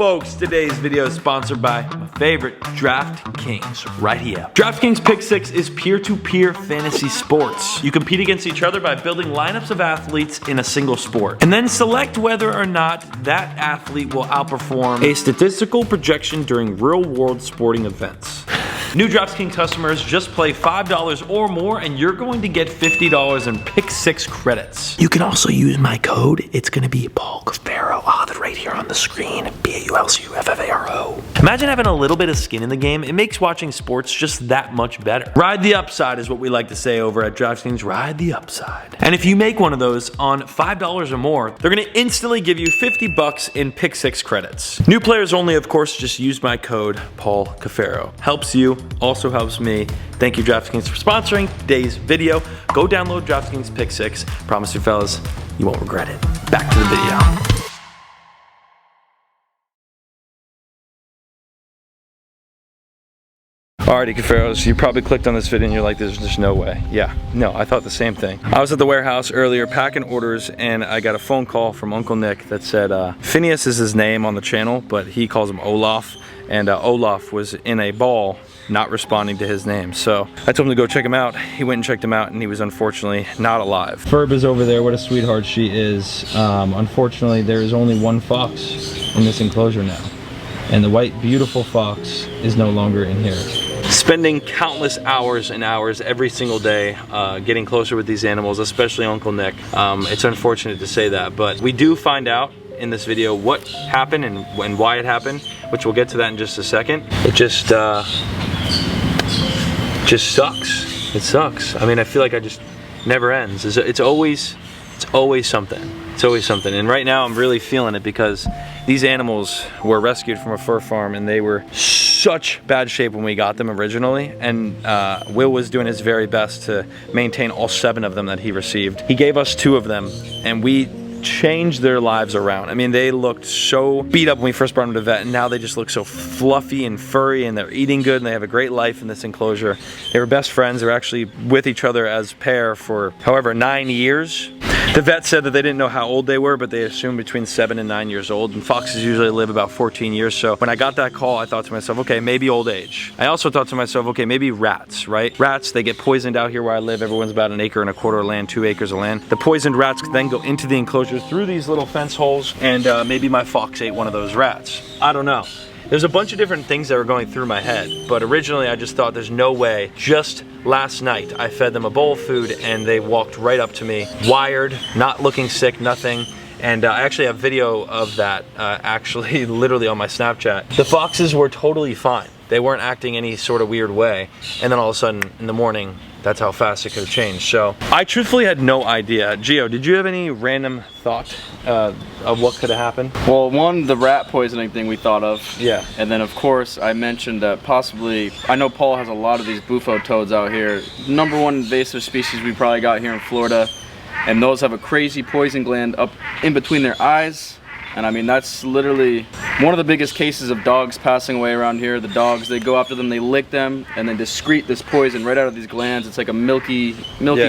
Folks, today's video is sponsored by my favorite, DraftKings, right here. DraftKings Pick 6 is peer-to-peer fantasy sports. You compete against each other by building lineups of athletes in a single sport, and then select whether or not that athlete will outperform a statistical projection during real-world sporting events. New DraftKings customers just play $5 or more and you're going to get $50 in Pick 6 credits. You can also use my code. It's going to be Paul Cuffaro. I'll have it right here on the screen. P-A-U-L-C-U-F-F-A-R-O. Imagine having a little bit of skin in the game. It makes watching sports just that much better. Ride the upside is what we like to say over at DraftKings. Ride the upside. And if you make one of those on $5 or more, they're going to instantly give you $50 in Pick 6 credits. New players only, of course, just use my code Paul Cuffaro. Helps you. Also helps me. Thank you, DraftKings, for sponsoring today's video. Go download DraftKings Pick 6. Promise you, fellas, you won't regret it. Back to the video. Alrighty, Cuffaros, you probably clicked on this video and you're like, there's just no way. Yeah, no, I thought the same thing. I was at the warehouse earlier packing orders and I got a phone call from Uncle Nick that said, Phineas is his name on the channel, but he calls him Olaf. And Olaf was in a ball not responding to his name. So I told him to go check him out. He went and checked him out and he was unfortunately not alive. Ferb is over there. What a sweetheart she is. Unfortunately, there is only one fox in this enclosure now. And the white, beautiful fox is no longer in here. Spending countless hours and hours every single day getting closer with these animals, especially Uncle Nick. It's unfortunate to say that, but we do find out in this video what happened and why it happened, which we'll get to that in just a second. It just sucks. It sucks. I mean, I feel like it just never ends. It's always something. It's always something. And right now I'm really feeling it because these animals were rescued from a fur farm and they were such bad shape when we got them originally, and Will was doing his very best to maintain all 7 of them that he received. He gave us 2 of them and we changed their lives around. I mean, they looked so beat up when we first brought them to the vet, and now they just look so fluffy and furry, and they're eating good, and they have a great life in this enclosure. They were best friends. They were actually with each other as a pair for, however, 9 years. The vet said that they didn't know how old they were, but they assumed between 7 and 9 years old, and foxes usually live about 14 years. So when I got that call, I thought to myself, okay, maybe old age. I also thought to myself, okay, maybe rats, right? Rats, they get poisoned out here where I live. Everyone's about 1.25 acres of land, 2 acres of land. The poisoned rats then go into the enclosure through these little fence holes, and maybe my fox ate one of those rats. I don't know. There's a bunch of different things that were going through my head, but originally I just thought there's no way. Just last night, I fed them a bowl of food and they walked right up to me, wired, not looking sick, nothing. And I actually have video of that, actually literally on my Snapchat. The foxes were totally fine. They weren't acting any sort of weird way. And then all of a sudden in the morning, that's how fast it could have changed. So I truthfully had no idea. Gio, did you have any random thought of what could have happened? Well, one, the rat poisoning thing we thought of. Yeah. And then of course I mentioned that possibly, I know Paul has a lot of these bufo toads out here. #1 invasive species we probably got here in Florida. And those have a crazy poison gland up in between their eyes. And I mean, that's literally one of the biggest cases of dogs passing away around here. The dogs, they go after them, they lick them, and then excrete this poison right out of these glands. It's like a milky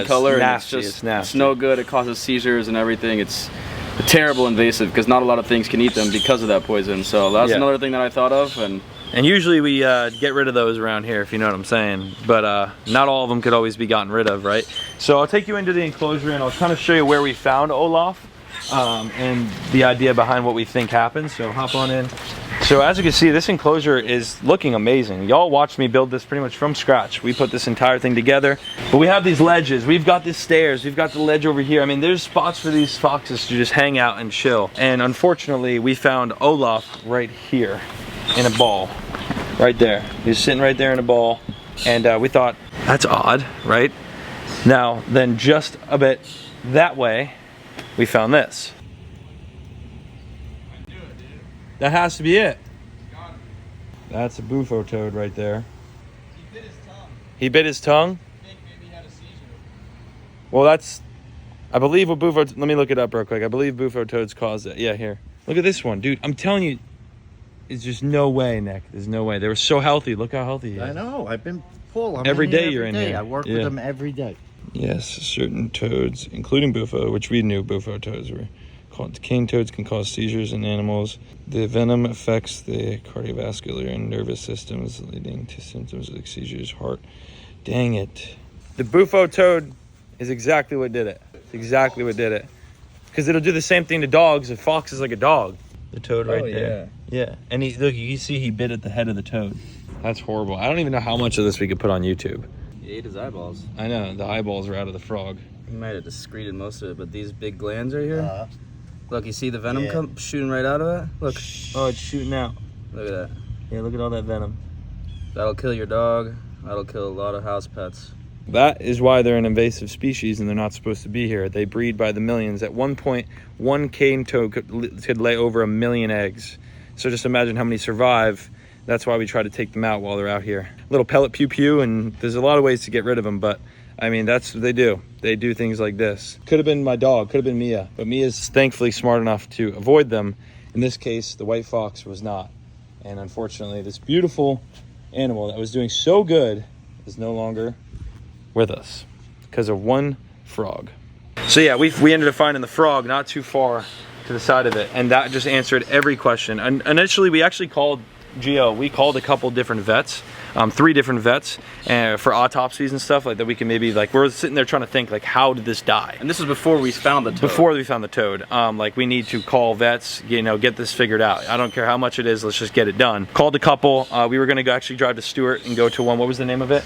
color, nasty, and it's nasty. no good. It causes seizures and everything. It's a terrible invasive because not a lot of things can eat them because of that poison. So that's another thing that I thought of. And usually we get rid of those around here, if you know what I'm saying. But not all of them could always be gotten rid of, right? So I'll take you into the enclosure and I'll kind of show you where we found Olaf. And the idea behind what we think happened. So hop on in. So as you can see, this enclosure is looking amazing. Y'all watched me build this pretty much from scratch. We put this entire thing together, but we have these ledges, we've got these stairs, we've got the ledge over here. I mean, there's spots for these foxes to just hang out and chill. And unfortunately, we found Olaf right here in a ball, right there. He's sitting right there in a ball. And we thought, that's odd, right? Now, then just a bit that way, we found this. I knew it, dude. That has to be it. Got it. That's a bufo toad right there. He bit his tongue. He bit his tongue? I think maybe he had a seizure. Well, that's, I believe what bufo, let me look it up real quick. I believe bufo toads cause it. Yeah, here. Look at this one, dude. I'm telling you, it's just no way, Nick. There's no way. They were so healthy. Look how healthy he is. I know. I've been Paul. I'm Every in day here you're in day. here. I work Yeah. with them every day. Yes, certain toads, including bufo, which we knew bufo toads were Cane toads can cause seizures in animals. The venom affects the cardiovascular and nervous systems, leading to symptoms like seizures, heart. Dang it. The bufo toad is exactly what did it. It's exactly what did it. Because it'll do the same thing to dogs. A fox is like a dog. The toad right there. Yeah. And look, you can see he bit at the head of the toad. That's horrible. I don't even know how much of this we could put on YouTube. He ate his eyeballs. I know, the eyeballs are out of the frog. He might have discreted most of it, but these big glands right here. Look, you see the venom come shooting right out of it? Look. Oh, it's shooting out. Look at that. Yeah, look at all that venom. That'll kill your dog. That'll kill a lot of house pets. That is why they're an invasive species and they're not supposed to be here. They breed by the millions. At one point, one cane toad could lay over 1 million eggs. So just imagine how many survive. That's why we try to take them out while they're out here. Little pellet pew pew, and there's a lot of ways to get rid of them, but I mean, that's what they do. They do things like this. Could have been my dog, could have been Mia, but Mia's thankfully smart enough to avoid them. In this case, the white fox was not. And unfortunately, this beautiful animal that was doing so good is no longer with us because of one frog. So yeah, we ended up finding the frog not too far to the side of it, and that just answered every question. And initially, we actually called Geo. We called a couple different vets, 3 different vets, for autopsies and stuff like that. We can maybe we're sitting there trying to think how did this die? And this was before we found the toad. Before we found the toad. We need to call vets, get this figured out. I don't care how much it is, let's just get it done. Called a couple. We were gonna actually drive to Stewart and go to one. What was the name of it?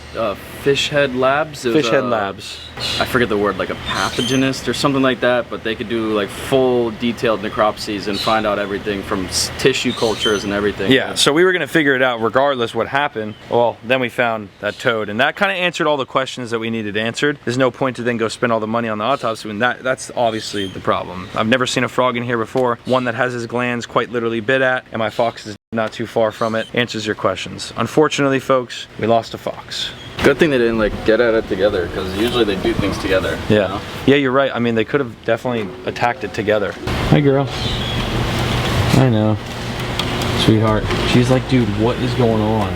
Fish Head Labs. Fish Head Labs. I forget the word, like a pathogenist or something like that, but they could do full detailed necropsies and find out everything from tissue cultures and everything. Yeah, so we were gonna figure it out regardless what happened. Well, then we found that toad, and that kind of answered all the questions that we needed answered. There's no point to then go spend all the money on the autopsy, and that's obviously the problem. I've never seen a frog in here before, one that has his glands quite literally bit at, and my fox is not too far from it. Answers your questions. Unfortunately, folks, we lost a fox. Good thing they didn't get at it together, because usually they do things together. Yeah. You know? Yeah, you're right. I mean, they could have definitely attacked it together. Hi, girl. I know. Sweetheart. She's like, dude, what is going on?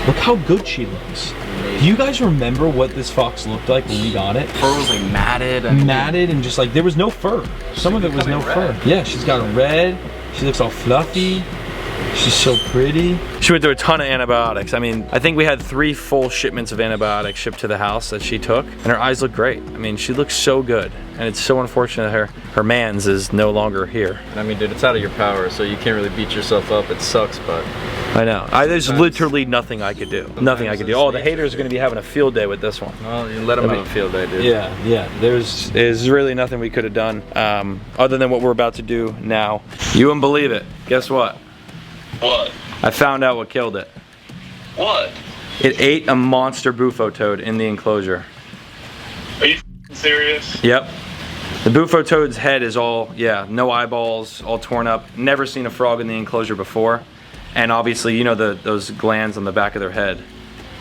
Look how good she looks. Do you guys remember what this fox looked like when we got it? Fur was matted. Matted and just there was no fur. Some of it was no fur. Yeah, she's got red. She looks all fluffy. She's so pretty. She went through a ton of antibiotics. I mean, I think we had 3 full shipments of antibiotics shipped to the house that she took, and her eyes look great. I mean, she looks so good, and it's so unfortunate her mans is no longer here. I mean, dude, it's out of your power, so you can't really beat yourself up. It sucks, but I know. There's literally nothing I could do. Nothing I could do. Oh, the haters are going to be having a field day with this one. Well, you let them have a field day, dude. Yeah. There's really nothing we could have done other than what we're about to do now. You wouldn't believe it. Guess what? What? I found out what killed it. What? It ate a monster bufo toad in the enclosure. Are you serious? Yep. The bufo toad's head is all, no eyeballs, all torn up. Never seen a frog in the enclosure before. And obviously, those glands on the back of their head.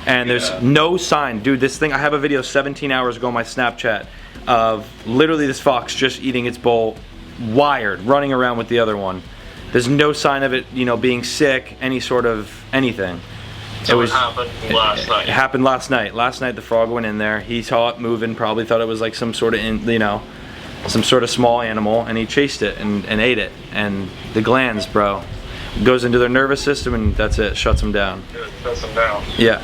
And there's no sign. Dude, this thing, I have a video 17 hours ago on my Snapchat of literally this fox just eating its bowl, wired, running around with the other one. There's no sign of it, being sick, any sort of anything. So it happened last night. It happened last night. Last night the frog went in there. He saw it moving, probably thought it was like some sort of, some sort of small animal, and he chased it and ate it. And the glands, bro, goes into their nervous system, and that's it. Shuts them down. It shuts them down. Yeah.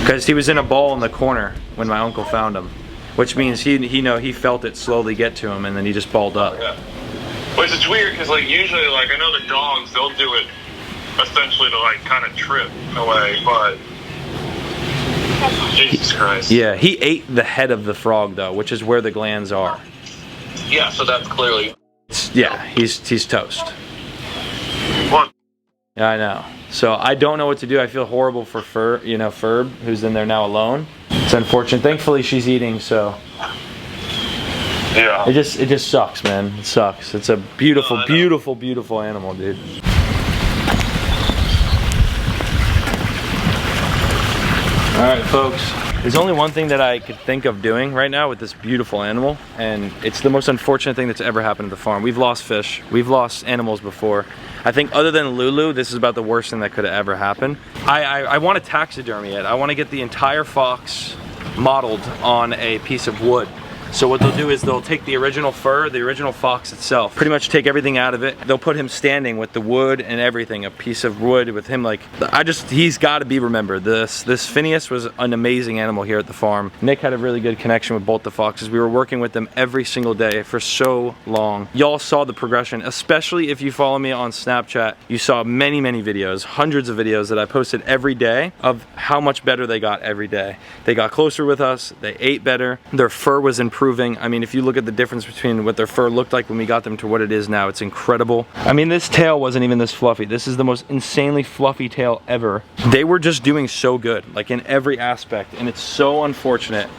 Because he was in a ball in the corner when my uncle found him, which means he felt it slowly get to him, and then he just balled up. Yeah. Which is weird because usually I know the dogs, they'll do it essentially to kind of trip in a way, but Jesus Christ. Yeah, he ate the head of the frog though, which is where the glands are. Yeah, so that's clearly. Yeah, he's toast. What? Yeah, I know. So I don't know what to do. I feel horrible for Ferb, who's in there now alone. It's unfortunate. Thankfully she's eating, so. Yeah. It just sucks, man. It sucks. It's a beautiful, beautiful, beautiful animal, dude. Alright, folks. There's only one thing that I could think of doing right now with this beautiful animal, and it's the most unfortunate thing that's ever happened at the farm. We've lost fish. We've lost animals before. I think other than Lulu, this is about the worst thing that could have ever happened. I want to taxidermy it. I want to get the entire fox modeled on a piece of wood. So what they'll do is they'll take the original fur, the original fox itself, pretty much take everything out of it. They'll put him standing with the wood and everything, a piece of wood with him like, he's got to be remembered. This Phineas was an amazing animal here at the farm. Nick had a really good connection with both the foxes. We were working with them every single day for so long. Y'all saw the progression, especially if you follow me on Snapchat. You saw many videos, hundreds of videos that I posted every day of how much better they got every day. They got closer with us, they ate better, their fur was improving. I mean, if you look at the difference between what their fur looked like when we got them to what it is now, it's incredible. I mean, this tail wasn't even this fluffy. This is the most insanely fluffy tail ever. They were just doing so good, like in every aspect, and it's so unfortunate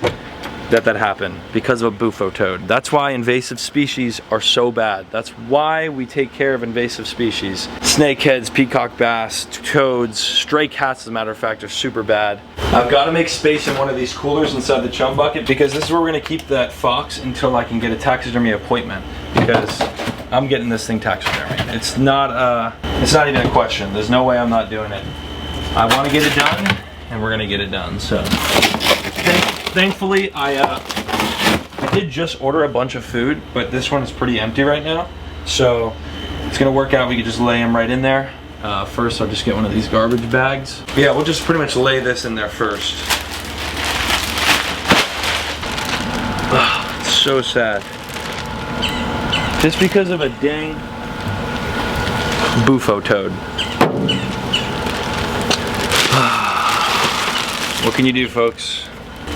that happened because of a bufo toad. That's why invasive species are so bad. That's why we take care of invasive species. Snakeheads, peacock bass, toads, stray cats, as a matter of fact, are super bad. I've got to make space in one of these coolers inside the chum bucket because this is where we're going to keep that fox until I can get a taxidermy appointment, because I'm getting this thing taxidermy. It's not even a question. There's no way I'm not doing it. I want to get it done, and we're going to get it done. So thankfully, I did just order a bunch of food, but this one is pretty empty right now. So it's gonna work out. We could just lay them right in there. First, I'll just get one of these garbage bags. Yeah, we'll just pretty much lay this in there first. It's so sad. Just because of a dang bufo toad. What can you do, folks?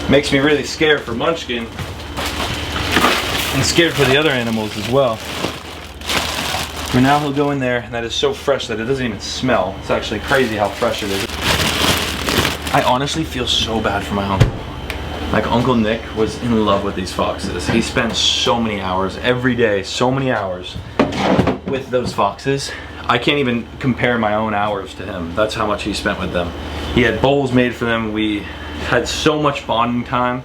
Makes me really scared for Munchkin and scared for the other animals as well. For now, he'll go in there, and that is so fresh that it doesn't even smell. It's actually crazy how fresh it is. I honestly feel so bad for my uncle. Like, Uncle Nick was in love with these foxes. He spent so many hours every day, so many hours with those foxes. I can't even compare my own hours to him. That's how much he spent with them. He had bowls made for them. We had so much bonding time.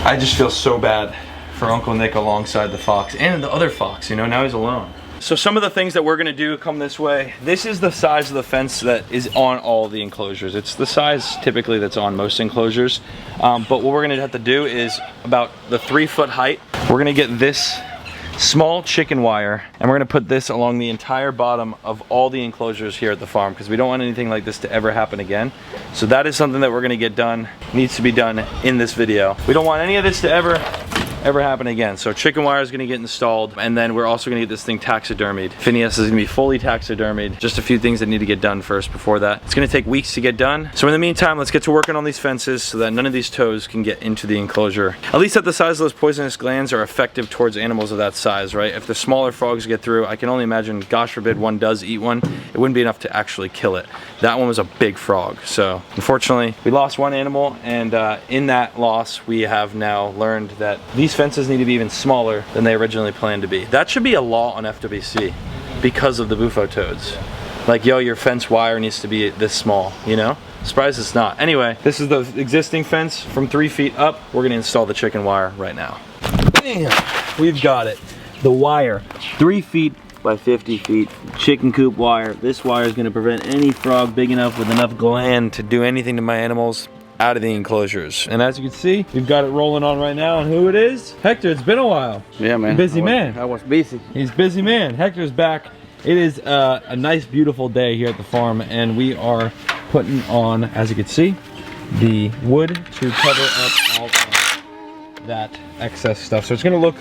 I just feel so bad for Uncle Nick alongside the fox and the other fox, you know, now he's alone. So some of the things that we're gonna do come this way. This is the size of the fence that is on all the enclosures. It's the size typically that's on most enclosures. But what we're gonna have to do is about the 3-foot height. We're gonna get this small chicken wire, and we're gonna put this along the entire bottom of all the enclosures here at the farm, because we don't want anything like this to ever happen again. So that is something that we're gonna get done, needs to be done in this video. We don't want any of this to ever happen again. So chicken wire is gonna get installed, and then we're also gonna get this thing taxidermied. Phineas is gonna be fully taxidermied. Just a few things that need to get done first before that. It's gonna take weeks to get done. So in the meantime, let's get to working on these fences so that none of these toads can get into the enclosure. At least at the size of those poisonous glands are effective towards animals of that size, right? If the smaller frogs get through, I can only imagine, gosh forbid one does eat one, it wouldn't be enough to actually kill it. That one was a big frog. So unfortunately, we lost one animal, and in that loss, we have now learned that these fences need to be even smaller than they originally planned to be. That should be a law on FWC because of the bufo toads. Like, yo, your fence wire needs to be this small, you know? Surprised it's not. Anyway, this is the existing fence from 3 feet up. We're gonna install the chicken wire right now. Bam! We've got it. The wire, 3 feet by 50 feet, chicken coop wire. This wire is gonna prevent any frog big enough with enough gland to do anything to my animals out of the enclosures. And as you can see, we've got it rolling on right now. And who it is? Hector. It's been a while. Yeah, man. Busy man. I was busy. He's busy man. Hector's back. It is a nice, beautiful day here at the farm, and we are putting on, as you can see, the wood to cover up all of that excess stuff. So it's gonna look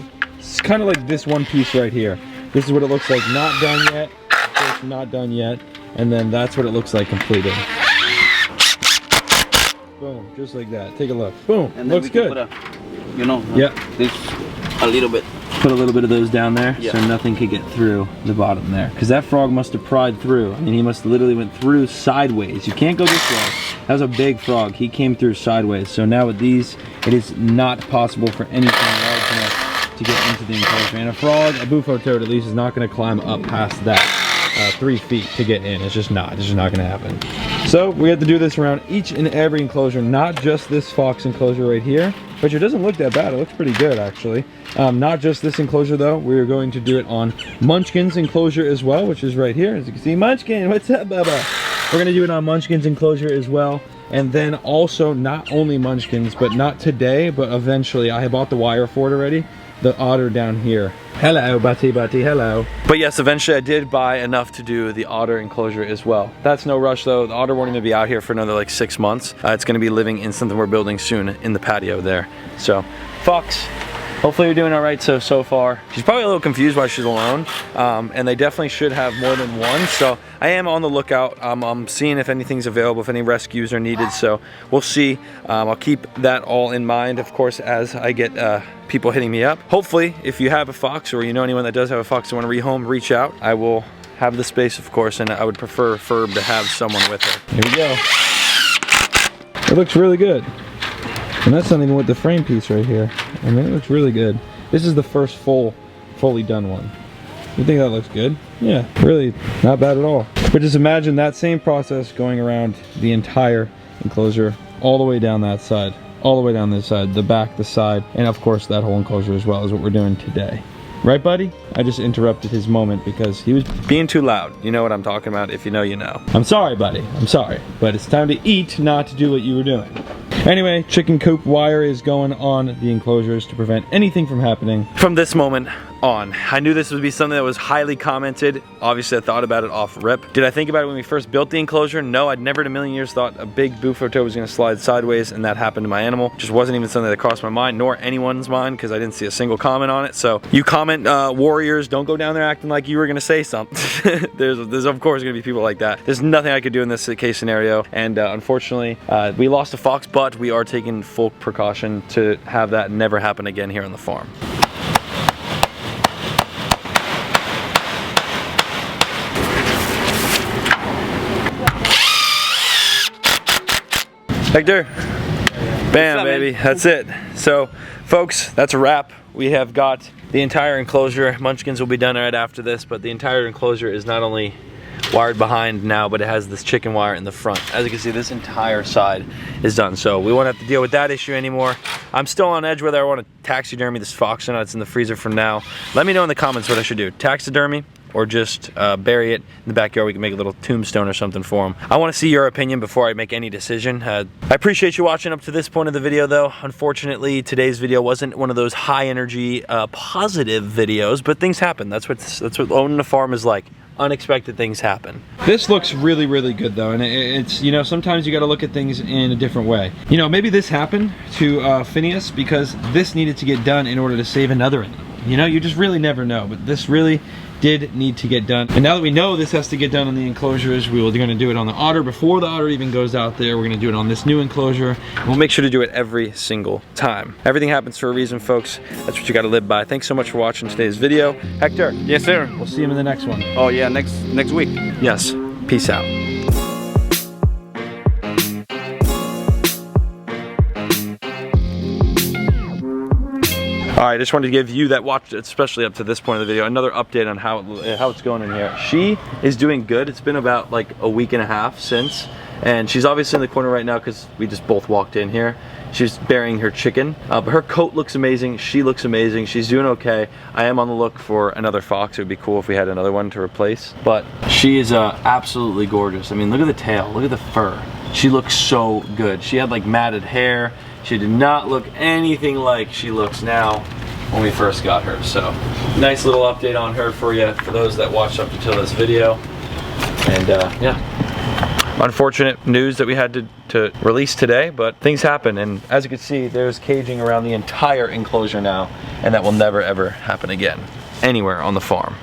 kind of like this one piece right here. This is what it looks like, not done yet. It's not done yet. And then that's what it looks like completed. Boom, just like that. Take a look. Boom, And looks good. Put a, you know, Yep. this a little bit. Put a little bit of those down there, Yeah. so nothing could get through the bottom there. Because that frog must have pried through. I mean, he must have literally went through sideways. You can't go this way. That was a big frog. He came through sideways. So now with these, it is not possible for anything large enough to get into the enclosure. And a frog, a bufo toad at least, is not going to climb up past that 3 feet to get in. It's just not going to happen. So we have to do this around each and every enclosure, not just this fox enclosure right here, which it doesn't look that bad. It looks pretty good, actually. Not just this enclosure, though. We're going to do it on Munchkin's enclosure as well, which is right here. As you can see, Munchkin, what's up, Bubba? We're going to do it on Munchkin's enclosure as well. And then also not only munchkins, but not today, but eventually. I bought the wire for it already. The otter down here. Hello, Butty, hello. But yes, eventually I did buy enough to do the otter enclosure as well. That's no rush though. The otter won't even be out here for another like 6 months. It's gonna be living in something we're building soon in the patio there. So, Fox, hopefully you're doing all right so far. She's probably a little confused why she's alone, and they definitely should have more than one. So I am on the lookout. I'm seeing if anything's available, if any rescues are needed. So we'll see. I'll keep that all in mind, of course, as I get people hitting me up. Hopefully, if you have a fox or you know anyone that does have a fox and want to rehome, reach out. I will have the space, of course, and I would prefer Ferb to have someone with her. Here we go. It looks really good. And that's not even with the frame piece right here. I mean, it looks really good. This is the first fully done one. You think that looks good? Yeah, really not bad at all. But just imagine that same process going around the entire enclosure, all the way down that side, all the way down this side, the back, the side, and of course that whole enclosure as well is what we're doing today. Right, buddy? I just interrupted his moment because he was being too loud. You know what I'm talking about. If you know, you know. I'm sorry, buddy. I'm sorry. But it's time to eat, not to do what you were doing. Anyway, chicken coop wire is going on the enclosures to prevent anything from happening from this moment on. I knew this would be something that was highly commented. Obviously, I thought about it off rip. Did I think about it when we first built the enclosure? No, I'd never in a million years thought a big bufo toe was gonna slide sideways and that happened to my animal. Just wasn't even something that crossed my mind, nor anyone's mind, because I didn't see a single comment on it. So you comment warriors, don't go down there acting like you were gonna say something. there's of course gonna be people like that. There's nothing I could do in this case scenario. And unfortunately, we lost a fox, but we are taking full precaution to have that never happen again here on the farm. Hector, bam, baby, that's it. So, folks, that's a wrap. We have got the entire enclosure. Munchkins will be done right after this, but the entire enclosure is not only wired behind now, but it has this chicken wire in the front. As you can see, this entire side is done, so we won't have to deal with that issue anymore. I'm still on edge whether I want to taxidermy this fox or not. It's in the freezer for now. Let me know in the comments what I should do. Taxidermy, or just bury it in the backyard. We can make a little tombstone or something for him. I want to see your opinion before I make any decision. I appreciate you watching up to this point of the video though. Unfortunately, today's video wasn't one of those high energy, positive videos, but things happen. That's what owning a farm is like. Unexpected things happen. This looks really, really good though, and it's, you know, sometimes you got to look at things in a different way. You know, maybe this happened to Phineas because this needed to get done in order to save another animal. You know, you just really never know, but this really did need to get done. And now that we know this has to get done on the enclosures, we're going to do it on the otter before the otter even goes out there. We're going to do it on this new enclosure. We'll make sure to do it every single time. Everything happens for a reason, folks. That's what you got to live by. Thanks so much for watching today's video. Hector. Yes, sir. We'll see you in the next one. Oh yeah, next week. Yes. Peace out. Alright, I just wanted to give you that watched, especially up to this point of the video, another update on how it's going in here. She is doing good. It's been about like a week and a half since, and she's obviously in the corner right now because we just both walked in here. She's burying her chicken, but her coat looks amazing. She looks amazing. She's doing okay. I am on the look for another fox. It would be cool if we had another one to replace, but she is absolutely gorgeous. I mean, look at the tail, look at the fur. She looks so good. She had like matted hair. She did not look anything like she looks now when we first got her. So, nice little update on her for you, for those that watched up until this video. And yeah, unfortunate news that we had to release today, but things happen. And as you can see, there's caging around the entire enclosure now, and that will never ever happen again anywhere on the farm.